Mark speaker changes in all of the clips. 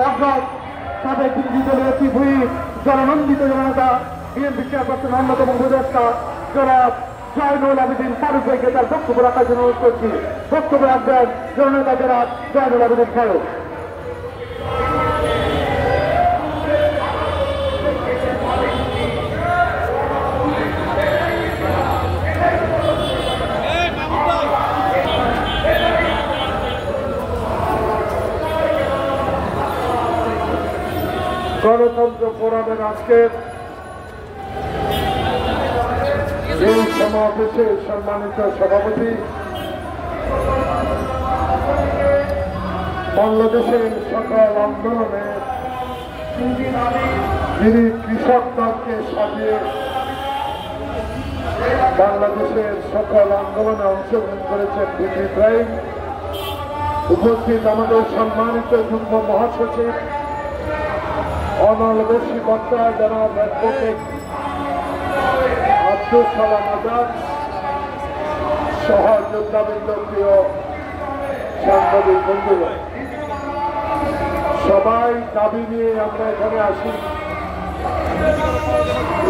Speaker 1: অগ্রজ তাদের বিরোধী দলের টিভি জননন্দিত জনতা বিএনপি চেয়ারপারসন অন্যতম উপদেষ্টা জনাব জয়নুল আবেদিন ফারুক ভাইকে তার বক্তব্য রাখার জন্য অনুরোধ করছি। বক্তব্য রাখবেন জননেতা জনাব জয়নুল আবেদিন ফারুক।
Speaker 2: গণতন্ত্র ফোরামের আজকের এই সমাবেশে সম্মানিত সভাপতি, বাংলাদেশের সকল আন্দোলনে যিনি কৃষক দলকে সাজিয়ে বাংলাদেশের সকল আন্দোলনে অংশগ্রহণ করেছেন ভিপি ইব্রাহিম, উপস্থিত আমাদের সম্মানিত যুগ্ম মহাসচিব অনলদর্শী বক্তা জনাব অ্যাডভোকেট আব্দুল সালাম আজাদ সহ যোদ্ধাবৃন্দ, প্রিয় সাংবাদিক বন্ধুরা, সবাই দাবি নিয়ে আমরা এখানে আসি।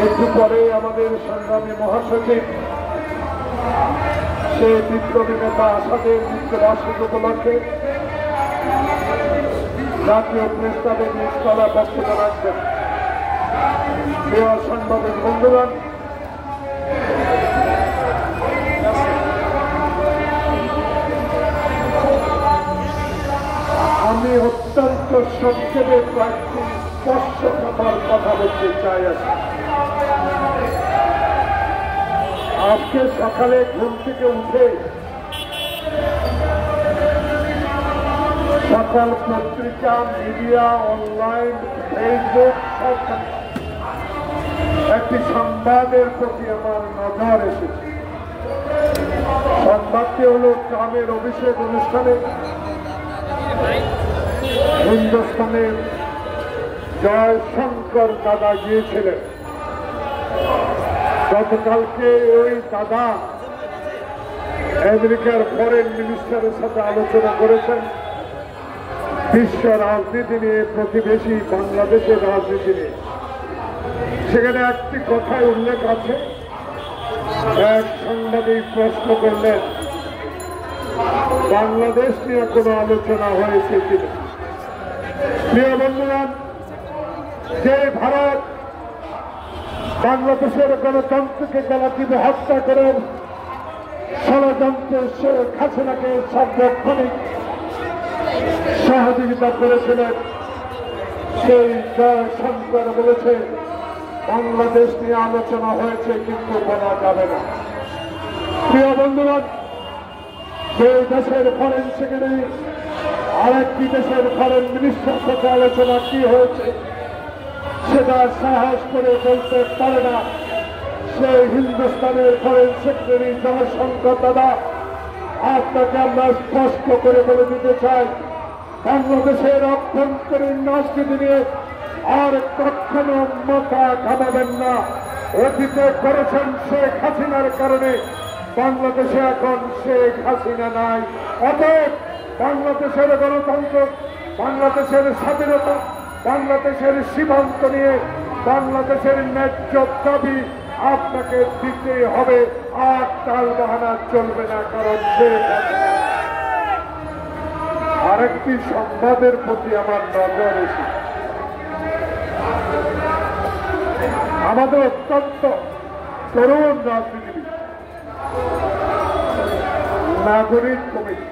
Speaker 2: একটু পরে আমাদের সংগ্রামী মহাসচিব সে বিপ্লবী নেতা আসাদের মৃত্যুবার্ষিকী উপলক্ষে জাতীয় প্রেস ক্লাবের নিচতলা বক্তব্য রাখবেন। প্রিয় সাংবাদিক বন্ধুগণ, আমি অত্যন্ত সংক্ষেপে কয়েকটি স্পর্শকাতর কথা বলতে চাই। আজকে সকালে ঘুম থেকে উঠে সকল পত্রিকা, মিডিয়া, অনলাইন, ফেসবুক সব একটি সংবাদের প্রতি আমার নজর এসেছে। সংবাদটি হল ট্রাম্পের অভিষেক অনুষ্ঠানে হিন্দুস্তানের জয়শঙ্কর দাদা গিয়েছিলেন। গতকালকে ওই দাদা আমেরিকার ফরেন মিনিস্টারের সাথে আলোচনা করেছেন বিশ্ব রাজনীতি নিয়ে, প্রতিবেশী বাংলাদেশের রাজনীতি নিয়ে। সেখানে একটি কথায় উল্লেখ আছে, এক সাংবাদিক প্রশ্ন করলেন বাংলাদেশ নিয়ে কোনো আলোচনা হয়েছে কিনা। প্রিয় বন্ধুগণ, যে ভারত বাংলাদেশের গণতন্ত্রকে গলাটিপে হত্যা করে ষড়যন্ত্রের শেখ হাসিনাকে সার্বক্ষণিক সহযোগিতা করেছিলেন, সেই জয়শঙ্কর বলেছে বাংলাদেশ নিয়ে আলোচনা হয়েছে কিন্তু বলা যাবে না। প্রিয় বন্ধুগণ, সেই দেশের ফরেন সেক্রেটারি আরেকটি দেশের ফরেন মিনিস্টার সাথে আলোচনা কি হয়েছে সেটা সাহস করে বলতে পারে না সেই হিন্দুস্তানের ফরেন সেক্রেটারি জয়শঙ্কর দাদা। আপনাকে আমরা স্পষ্ট করে বলে দিতে চাই, বাংলাদেশের অভ্যন্তরীণ রাজনীতি নিয়ে আর কখনো মাথা ঘামাবেন না। অতীতে করেছেন শেখ হাসিনার কারণে, বাংলাদেশে এখন শেখ হাসিনা নাই। অতএব বাংলাদেশের গণতন্ত্র, বাংলাদেশের স্বাধীনতা, বাংলাদেশের সীমান্ত নিয়ে বাংলাদেশের ন্যায্য দাবি আপনাকে দিতে হবে। আর তাল বাহানা চলবে না, কারণ শেখ হাসিনা। আরেকটি সংবাদের প্রতি আমার নজর এসেছে। আমাদের অত্যন্ত তরুণ রাজনীতিবিদ নাগরিক কমিটি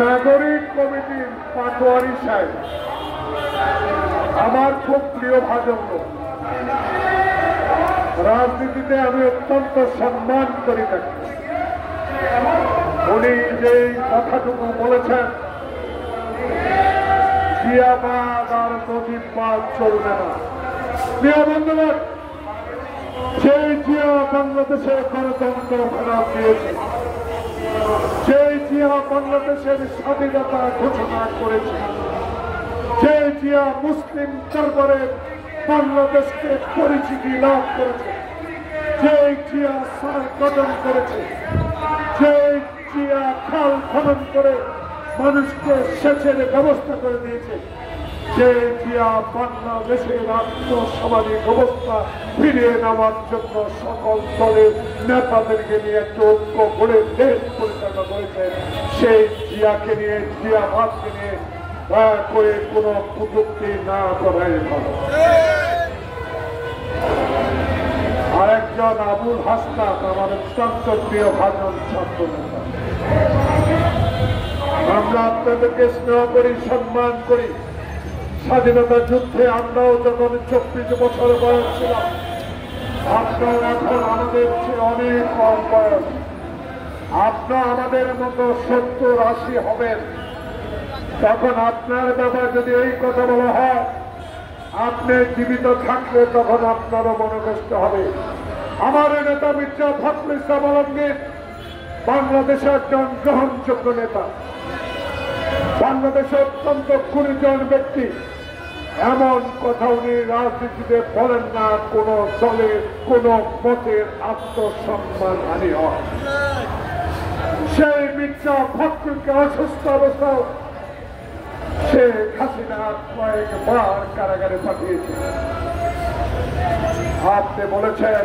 Speaker 2: নাগরিক কমিটির পাটোয়ারি সাহেব আমার খুব প্রিয় ভাজন লোক। রাজনীতিতে আমি অত্যন্ত সম্মান করি থাকি। উনি যে কথাটুকু বলেছেন, জিয়াবাদ আর মুজিববাদ চলবে না। প্রিয় বন্ধুগণ, সেই জিয়া বাংলাদেশের গণতন্ত্র ফেরত দিয়েছে, সেই জিয়া বাংলাদেশের স্বাধীনতা ঘোষণা করেছে, সেই জিয়া মুসলিম দরবারে বাংলাদেশকে পরিচিতি লাভ করেছে, সেই জিয়া সার গঠন করেছে, সেই জিয়া খাল খনন করে মানুষকে সেচের ব্যবস্থা করে দিয়েছে। যে জিয়া বাংলাদেশের আত্মসামাজিক অবস্থা ফিরিয়ে নেওয়ার জন্য সকল দলের নেতাদেরকে নিয়ে একটা ঐক্য গড়ে দেশ পরিচালনা করেছেন, সেই জিয়াকে নিয়ে জিয়াবাদকে নিয়ে দয়া করে কোনো প্রযুক্তি না করাই ভালো। আরেকজন আবুল হাসনাত আমার অত্যন্ত প্রিয় ভাজন ছাত্র নেতা, আমরা আপনাদেরকে স্নেহ করি, সম্মান করি। স্বাধীনতা যুদ্ধে আমরাও যখন 24 বছর বয়স ছিলাম, আপনার এখন আমাদের চেয়ে অনেক কম বয়স, আপনার আমাদের মতো 70-80 হবেন। তখন আপনার ব্যাপার যদি এই কথা বলা হয়, আপনি জীবিত থাকলে তখন আপনারও মনোকষ্ট হবে। আমার নেতা মির্জা ফখরুল ইসলাম আলমগীর বাংলাদেশের একজন গ্রহণযোগ্য নেতা, বাংলাদেশের অত্যন্ত গুণীজন ব্যক্তি। এমন কথা উনি রাজনীতিতে বলেন না কোন দলের কোন মতের আত্মসম্মান হানি হয়। সেই মির্জা ফখরুলকে অসুস্থ অবস্থায় শেখ হাসিনা কয়েকবার কারাগারে পাঠিয়েছে। আপনি বলেছেন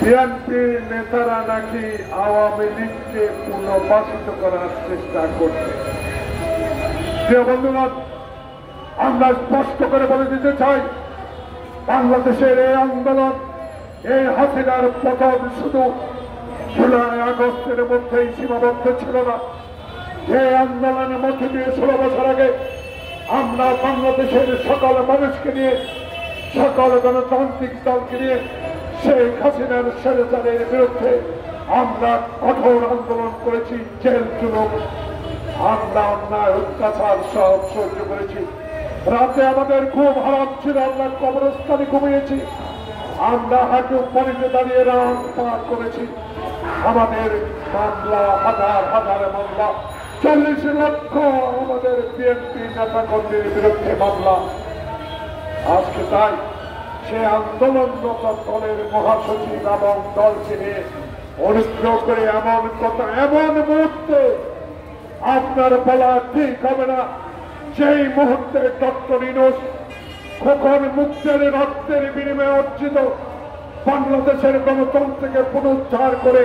Speaker 2: বিএনপির নেতারা নাকি আওয়ামী লীগকে পুনর্বাসিত করার চেষ্টা করছে। প্রিয় বন্ধুগণ, আমরা স্পষ্ট করে বলে দিতে চাই, বাংলাদেশের এই আন্দোলন, এই হাসিনার পতন শুধু জুলাই আগস্টের মধ্যেই সীমাবদ্ধ ছিল না। এই আন্দোলনের মধ্যে দিয়ে 16 বছর আগে আমরা বাংলাদেশের সকল মানুষকে নিয়ে, সকল গণতান্ত্রিক দলকে নিয়ে শেখ হাসিনার স্বৈরাচারের বিরুদ্ধে আমরা কঠোর আন্দোলন করেছি। জেল জুলুম, আমরা অন্যায় অত্যাচার সব সহ্য করেছি। রাতে আমাদের ঘুম হারাম ছিল, আমরা কবরস্থানে ঘুমিয়েছি। আমরা হাঁটু পানিতে দাঁড়িয়ে রাত পার করেছি। আমাদের মামলা, হাজার হাজার মামলা, 40 লক্ষ আমাদের বিএনপি নেতা কর্মীর বিরুদ্ধে মামলা। আজকে তাই সে আন্দোলনরত দলের মহাসচিব এবং দলকে নিয়ে অনুগ্রহ করে এমন কথা, এমন মুহূর্তে আপনার বলা ঠিক হবে না যেই মুহূর্তে ডক্টর ইউনূস খোকন মুক্তের রক্তের বিনিময়ে অর্জিত বাংলাদেশের গণতন্ত্রকে পুনরুদ্ধার করে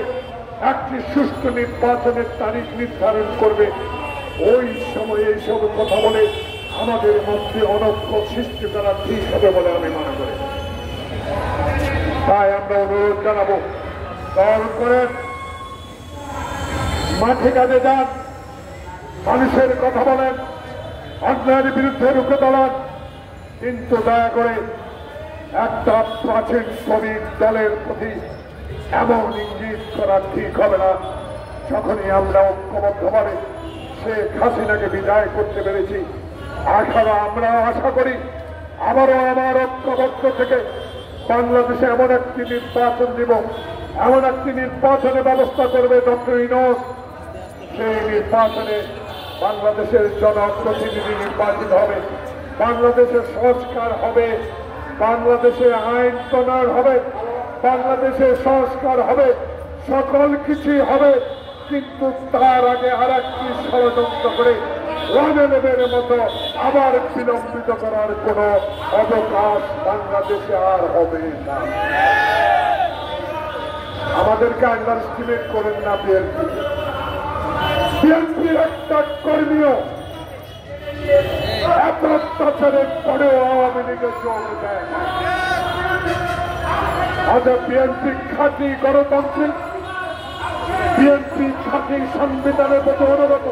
Speaker 2: একটি সুষ্ঠু নির্বাচনের তারিখ নির্ধারণ করবে, ওই সময়ে এইসব কথা বলে আমাদের মধ্যে অনৈক্য সৃষ্টি করা ঠিক হবে বলে আমি মনে করি। তাই আমরা অনুরোধ জানাবো, দল করেন, মাঠে কাজে যান, মানুষের কথা বলেন, অন্যায়ের বিরুদ্ধে রুখে দাঁড়ান, কিন্তু দয়া করে একটা প্রাচীন শ্রমিক দলের প্রতি এমন ইঙ্গিত করা ঠিক হবে না। যখনই আমরা ঐক্যবদ্ধভাবে শেখ হাসিনাকে বিদায় করতে পেরেছি, আমরা আশা করি আবারও আমার ঐক্যবদ্ধ থেকে বাংলাদেশে এমন একটি নির্বাচন দিব, এমন একটি নির্বাচনের ব্যবস্থা করবে ডক্টর ইউনূস। সেই নির্বাচনে বাংলাদেশের জনপ্রতিনিধি নির্বাচিত হবে, বাংলাদেশের সংস্কার হবে, বাংলাদেশে আইন প্রণয়ন হবে, বাংলাদেশে সংস্কার হবে, সকল কিছুই হবে। কিন্তু তার আগে আর একটি ষড়যন্ত্র করে ওয়ানএলেভেনের মতো আবার বিলম্বিত করার কোন অবকাশ বাংলাদেশে আর হবে না। আমাদেরকে আন্ডারস্টিমেট করেন না। বিএনপির একটা কর্মীও এত অত্যাচারের পরেও আওয়ামী লীগের যোগ দেয়। আজ বিএনপি খাঁটি গণতান্ত্রিক, বিএনপি খাঁটি সংবিধানের প্রতি অনুগত,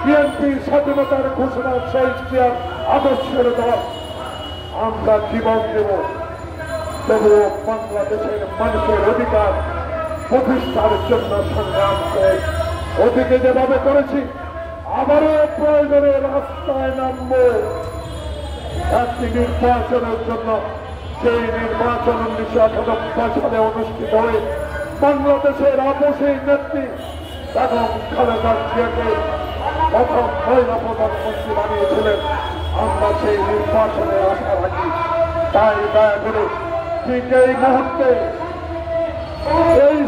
Speaker 2: বিএনপি স্বাধীনতার ঘোষণা শেষ দেওয়ার আদর্শের দল। আমরা জীবন দেব, তবুও বাংলাদেশের মানুষের অধিকার প্রতিষ্ঠার জন্য সংগ্রাম করে ওদিকে যেভাবে করেছি, আবারও প্রয়োজনে রাস্তায় নামব একটি নির্বাচনের জন্য। সেই নির্বাচন 1998 সালে অনুষ্ঠিত হয়ে বাংলাদেশের আপসী নেত্রী বেগম খালেদা জিয়াকে প্রথম মহিলা প্রধানমন্ত্রী বানিয়েছিলেন। আমরা সেই নির্বাচনে আশা রাখি। তাই দয়া করে ঠিক এই মুহূর্তে এই